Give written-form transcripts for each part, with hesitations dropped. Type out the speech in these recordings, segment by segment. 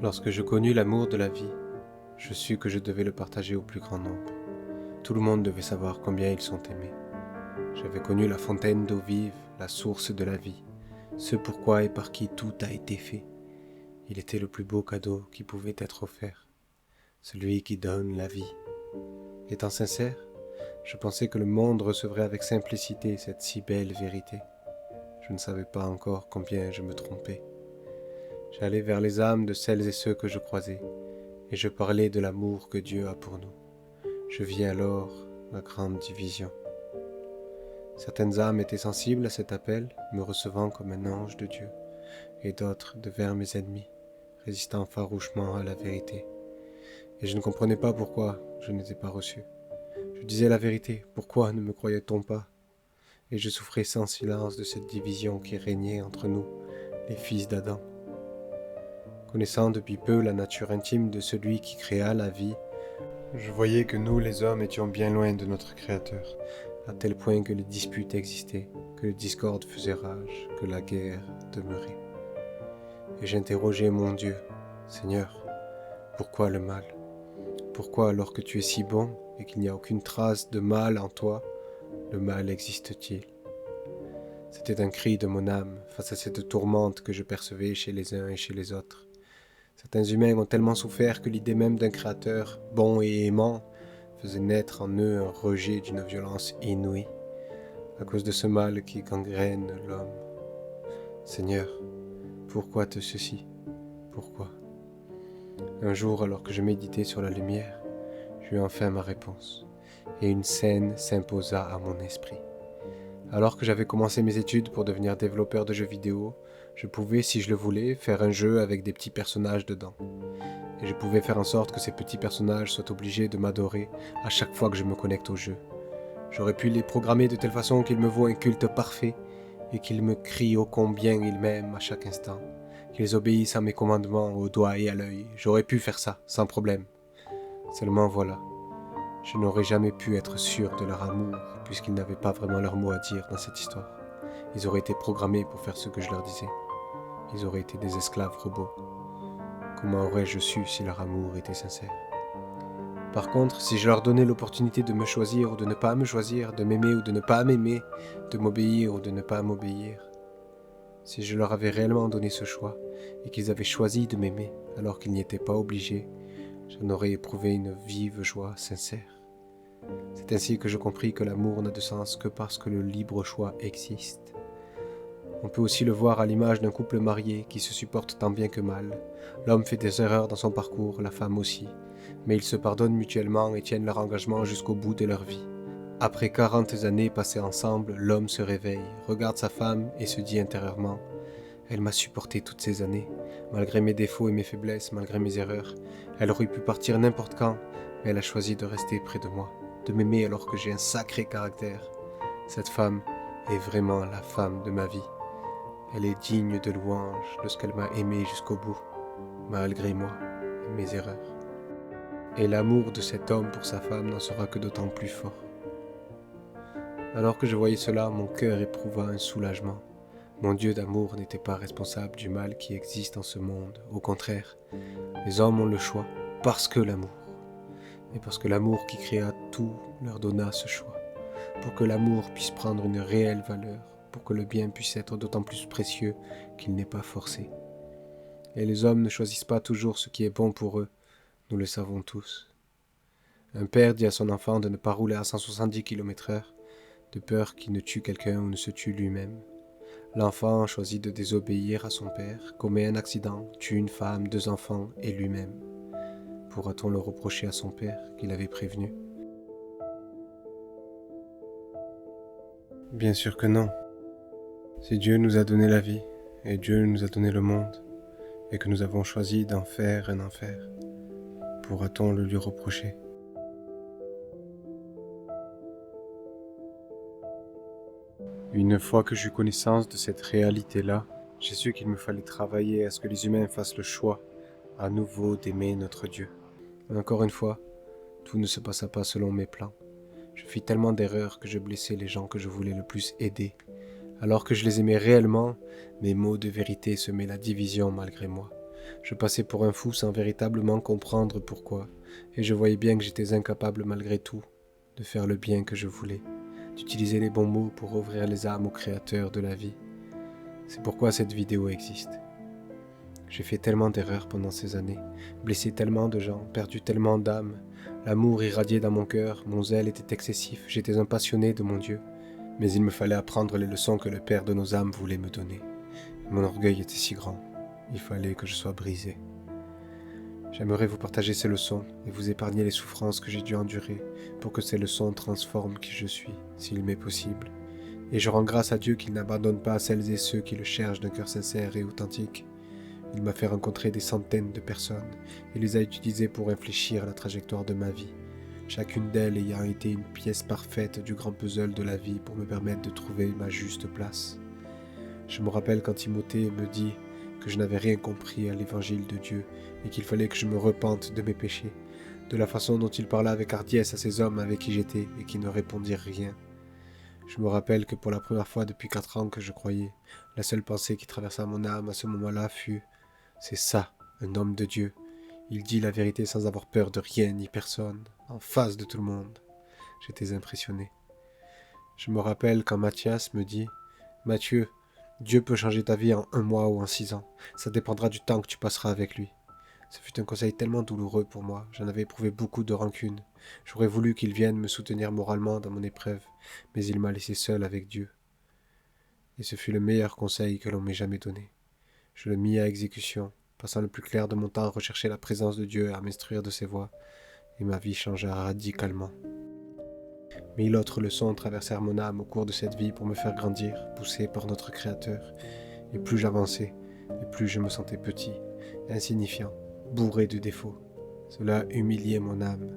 Lorsque je connus l'amour de la vie, je sus que je devais le partager au plus grand nombre. Tout le monde devait savoir combien ils sont aimés. J'avais connu la fontaine d'eau vive, la source de la vie, ce pourquoi et par qui tout a été fait. Il était le plus beau cadeau qui pouvait être offert, celui qui donne la vie. Étant sincère, je pensais que le monde recevrait avec simplicité cette si belle vérité. Je ne savais pas encore combien je me trompais. J'allais vers les âmes de celles et ceux que je croisais, et je parlais de l'amour que Dieu a pour nous. Je vis alors la grande division. Certaines âmes étaient sensibles à cet appel, me recevant comme un ange de Dieu, et d'autres devinrent mes ennemis, résistant farouchement à la vérité. Et je ne comprenais pas pourquoi je n'étais pas reçu. Je disais la vérité, pourquoi ne me croyait-on pas? Et je souffrais sans silence de cette division qui régnait entre nous, les fils d'Adam. Connaissant depuis peu la nature intime de celui qui créa la vie, je voyais que nous, les hommes, étions bien loin de notre Créateur, à tel point que les disputes existaient, que le discorde faisait rage, que la guerre demeurait. Et j'interrogeais mon Dieu, Seigneur, pourquoi le mal? Pourquoi, alors que tu es si bon et qu'il n'y a aucune trace de mal en toi, le mal existe-t-il? C'était un cri de mon âme face à cette tourmente que je percevais chez les uns et chez les autres. Certains humains ont tellement souffert que l'idée même d'un créateur bon et aimant faisait naître en eux un rejet d'une violence inouïe, à cause de ce mal qui gangrène l'homme. Seigneur, pourquoi te ceci? Pourquoi? Un jour, alors que je méditais sur la lumière, j'eus enfin ma réponse, et une scène s'imposa à mon esprit. Alors que j'avais commencé mes études pour devenir développeur de jeux vidéo, je pouvais, si je le voulais, faire un jeu avec des petits personnages dedans. Et je pouvais faire en sorte que ces petits personnages soient obligés de m'adorer à chaque fois que je me connecte au jeu. J'aurais pu les programmer de telle façon qu'ils me voient un culte parfait et qu'ils me crient ô combien ils m'aiment à chaque instant, qu'ils obéissent à mes commandements au doigt et à l'œil. J'aurais pu faire ça, sans problème. Seulement voilà, je n'aurais jamais pu être sûr de leur amour puisqu'ils n'avaient pas vraiment leur mot à dire dans cette histoire. Ils auraient été programmés pour faire ce que je leur disais. Ils auraient été des esclaves robots. Comment aurais-je su si leur amour était sincère? Par contre, si je leur donnais l'opportunité de me choisir ou de ne pas me choisir, de m'aimer ou de ne pas m'aimer, de m'obéir ou de ne pas m'obéir, si je leur avais réellement donné ce choix et qu'ils avaient choisi de m'aimer alors qu'ils n'y étaient pas obligés, j'en aurais éprouvé une vive joie sincère. C'est ainsi que je compris que l'amour n'a de sens que parce que le libre choix existe. On peut aussi le voir à l'image d'un couple marié qui se supporte tant bien que mal. L'homme fait des erreurs dans son parcours, la femme aussi, mais ils se pardonnent mutuellement et tiennent leur engagement jusqu'au bout de leur vie. Après 40 années passées ensemble, l'homme se réveille, regarde sa femme et se dit intérieurement « Elle m'a supporté toutes ces années, malgré mes défauts et mes faiblesses, malgré mes erreurs. Elle aurait pu partir n'importe quand, mais elle a choisi de rester près de moi, de m'aimer alors que j'ai un sacré caractère. Cette femme est vraiment la femme de ma vie. Elle est digne de louange de ce qu'elle m'a aimé jusqu'au bout, malgré moi et mes erreurs. Et l'amour de cet homme pour sa femme n'en sera que d'autant plus fort. » Alors que je voyais cela, mon cœur éprouva un soulagement. Mon Dieu d'amour n'était pas responsable du mal qui existe en ce monde. Au contraire, les hommes ont le choix parce que l'amour. Et parce que l'amour qui créa tout leur donna ce choix. Pour que l'amour puisse prendre une réelle valeur. Pour que le bien puisse être d'autant plus précieux qu'il n'est pas forcé. Et les hommes ne choisissent pas toujours ce qui est bon pour eux, nous le savons tous. Un père dit à son enfant de ne pas rouler à 170 km/h, de peur qu'il ne tue quelqu'un ou ne se tue lui-même. L'enfant choisit de désobéir à son père, commet un accident, tue une femme, 2 enfants et lui-même. Pourra-t-on le reprocher à son père qu'il avait prévenu? Bien sûr que non. Si Dieu nous a donné la vie, et Dieu nous a donné le monde, et que nous avons choisi d'en faire un enfer, pourra-t-on le lui reprocher? Une fois que j'eus connaissance de cette réalité-là, j'ai su qu'il me fallait travailler à ce que les humains fassent le choix, à nouveau, d'aimer notre Dieu. Mais encore une fois, tout ne se passa pas selon mes plans. Je fis tellement d'erreurs que je blessais les gens que je voulais le plus aider. Alors que je les aimais réellement, mes mots de vérité semaient la division malgré moi. Je passais pour un fou sans véritablement comprendre pourquoi, et je voyais bien que j'étais incapable malgré tout de faire le bien que je voulais, d'utiliser les bons mots pour ouvrir les âmes au Créateur de la vie. C'est pourquoi cette vidéo existe. J'ai fait tellement d'erreurs pendant ces années, blessé tellement de gens, perdu tellement d'âmes. L'amour irradiait dans mon cœur, mon zèle était excessif, j'étais un passionné de mon Dieu. Mais il me fallait apprendre les leçons que le Père de nos âmes voulait me donner. Mon orgueil était si grand, il fallait que je sois brisé. J'aimerais vous partager ces leçons et vous épargner les souffrances que j'ai dû endurer pour que ces leçons transforment qui je suis, s'il m'est possible. Et je rends grâce à Dieu qu'il n'abandonne pas celles et ceux qui le cherchent d'un cœur sincère et authentique. Il m'a fait rencontrer des centaines de personnes et les a utilisées pour infléchir la trajectoire de ma vie, chacune d'elles ayant été une pièce parfaite du grand puzzle de la vie pour me permettre de trouver ma juste place. Je me rappelle quand Timothée me dit que je n'avais rien compris à l'évangile de Dieu et qu'il fallait que je me repente de mes péchés, de la façon dont il parlait avec hardiesse à ces hommes avec qui j'étais et qui ne répondirent rien. Je me rappelle que pour la première fois depuis 4 ans que je croyais, la seule pensée qui traversa mon âme à ce moment-là fut « C'est ça, un homme de Dieu. Il dit la vérité sans avoir peur de rien ni personne, en face de tout le monde. » J'étais impressionné. Je me rappelle quand Mathias me dit « Mathieu, Dieu peut changer ta vie en 1 mois ou en 6 ans. Ça dépendra du temps que tu passeras avec lui. » Ce fut un conseil tellement douloureux pour moi. J'en avais éprouvé beaucoup de rancune. J'aurais voulu qu'il vienne me soutenir moralement dans mon épreuve, mais il m'a laissé seul avec Dieu. Et ce fut le meilleur conseil que l'on m'ait jamais donné. Je le mis à exécution, passant le plus clair de mon temps à rechercher la présence de Dieu et à m'instruire de ses voies, et ma vie changea radicalement. 1000 autres leçons traversèrent mon âme au cours de cette vie pour me faire grandir, poussé par notre Créateur. Et plus j'avançais, et plus je me sentais petit, insignifiant, bourré de défauts. Cela humiliait mon âme,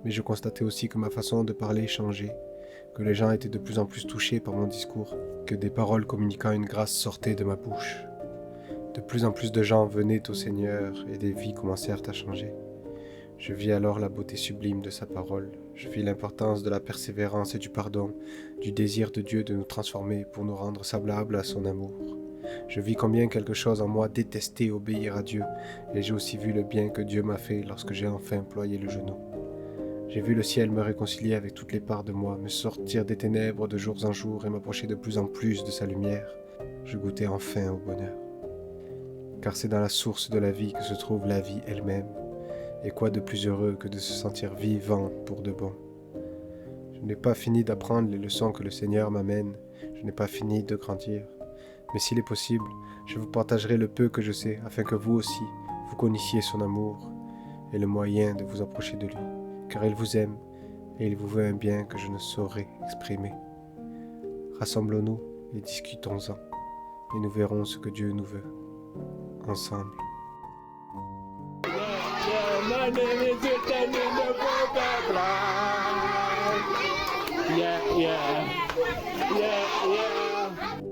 mais je constatais aussi que ma façon de parler changeait, que les gens étaient de plus en plus touchés par mon discours, que des paroles communiquant une grâce sortaient de ma bouche. De plus en plus de gens venaient au Seigneur et des vies commencèrent à changer. Je vis alors la beauté sublime de sa parole. Je vis l'importance de la persévérance et du pardon, du désir de Dieu de nous transformer pour nous rendre semblables à son amour. Je vis combien quelque chose en moi détestait obéir à Dieu, et j'ai aussi vu le bien que Dieu m'a fait lorsque j'ai enfin ployé le genou. J'ai vu le ciel me réconcilier avec toutes les parts de moi, me sortir des ténèbres de jour en jour et m'approcher de plus en plus de sa lumière. Je goûtais enfin au bonheur. Car c'est dans la source de la vie que se trouve la vie elle-même. Et quoi de plus heureux que de se sentir vivant pour de bon. Je n'ai pas fini d'apprendre les leçons que le Seigneur m'amène, je n'ai pas fini de grandir. Mais s'il est possible, je vous partagerai le peu que je sais, afin que vous aussi, vous connaissiez son amour et le moyen de vous approcher de lui, car il vous aime et il vous veut un bien que je ne saurais exprimer. Rassemblons-nous et discutons-en, et nous verrons ce que Dieu nous veut. Ensemble. My name is written in the book of life. Yeah, yeah, yeah, yeah.